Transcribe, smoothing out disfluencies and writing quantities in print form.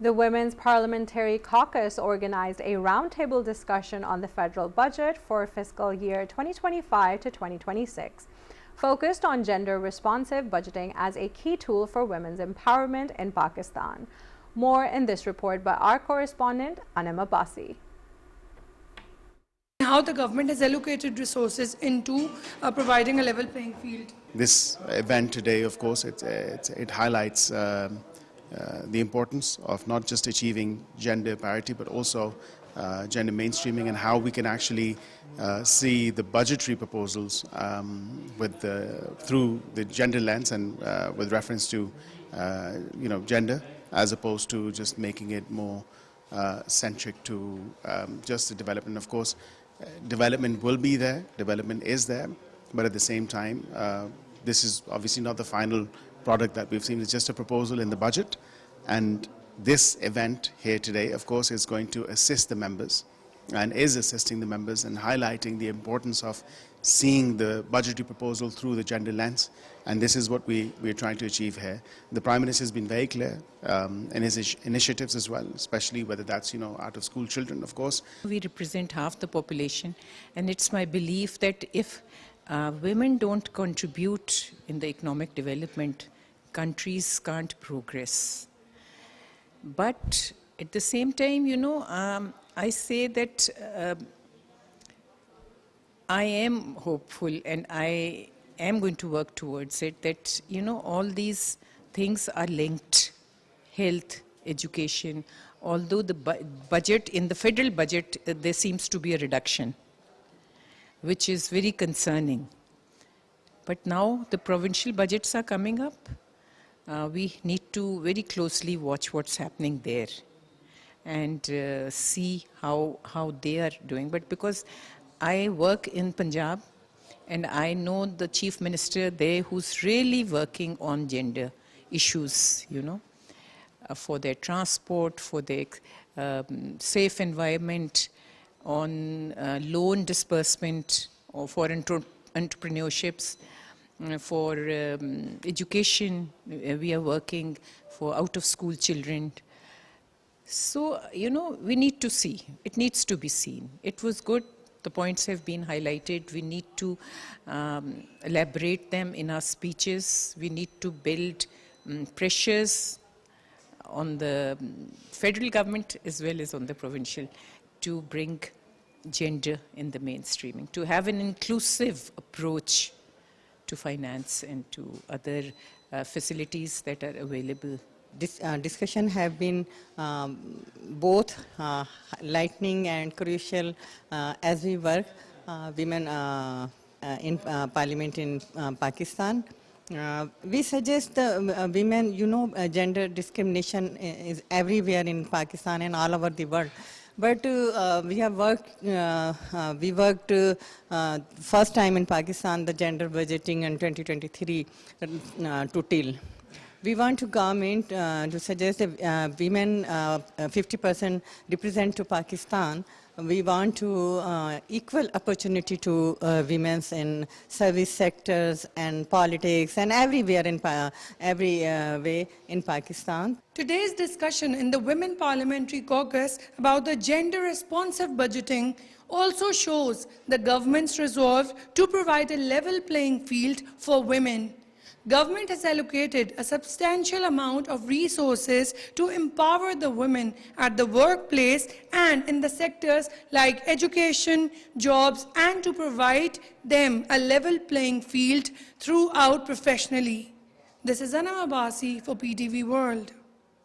The Women's Parliamentary Caucus organized a roundtable discussion on the federal budget for fiscal year 2025 to 2026, focused on gender-responsive budgeting as a key tool for women's empowerment in Pakistan. More in this report by our correspondent, Anim Abbasi. How the government has allocated resources into providing a level playing field. This event today, of course, it highlights the importance of not just achieving gender parity, but also gender mainstreaming, and how we can actually see the budgetary proposals through the gender lens and with reference to gender, as opposed to just making it more centric to just the development. Of course, development will be there, development is there, but at the same time, this is obviously not the final product that we've seen. It's just a proposal in the budget, and this event here today, of course, is going to assist the members and is assisting the members and highlighting the importance of seeing the budgetary proposal through the gender lens, and this is what we're trying to achieve here. The Prime Minister has been very clear in his initiatives as well, especially whether that's out of school children, of course. We represent half the population, and it's my belief that if women don't contribute in the economic development, countries can't progress. But at the same time, I say that I am hopeful, and I am going to work towards it, that, all these things are linked. Health, education, although the budget, in the federal budget, there seems to be a reduction, which is very concerning. But now the provincial budgets are coming up. We need to very closely watch what's happening there and see how they are doing. But because I work in Punjab, and I know the Chief Minister there who's really working on gender issues, for their transport, for their safe environment, on loan disbursement, or for entrepreneurships, for education. We are working for out-of-school children. So, we need to see. It needs to be seen. It was good. The points have been highlighted. We need to elaborate them in our speeches. We need to build pressures on the federal government as well as on the provincial to bring gender in the mainstreaming, to have an inclusive approach to finance and to other facilities that are available. This discussion have been both lightning and crucial as we work women in parliament in Pakistan. We suggest the women, gender discrimination is everywhere in Pakistan and all over the world. But we worked first time in Pakistan the gender budgeting in 2023 to till. We want to government to suggest that women 50% represent to Pakistan. We want to equal opportunity to women in service sectors and politics and everywhere in every way in Pakistan. Today's discussion in the Women Parliamentary Caucus about the gender-responsive budgeting also shows the government's resolve to provide a level playing field for women. Government has allocated a substantial amount of resources to empower the women at the workplace and in the sectors like education, jobs, and to provide them a level playing field throughout professionally. This is Anim Abbasi for PTV World.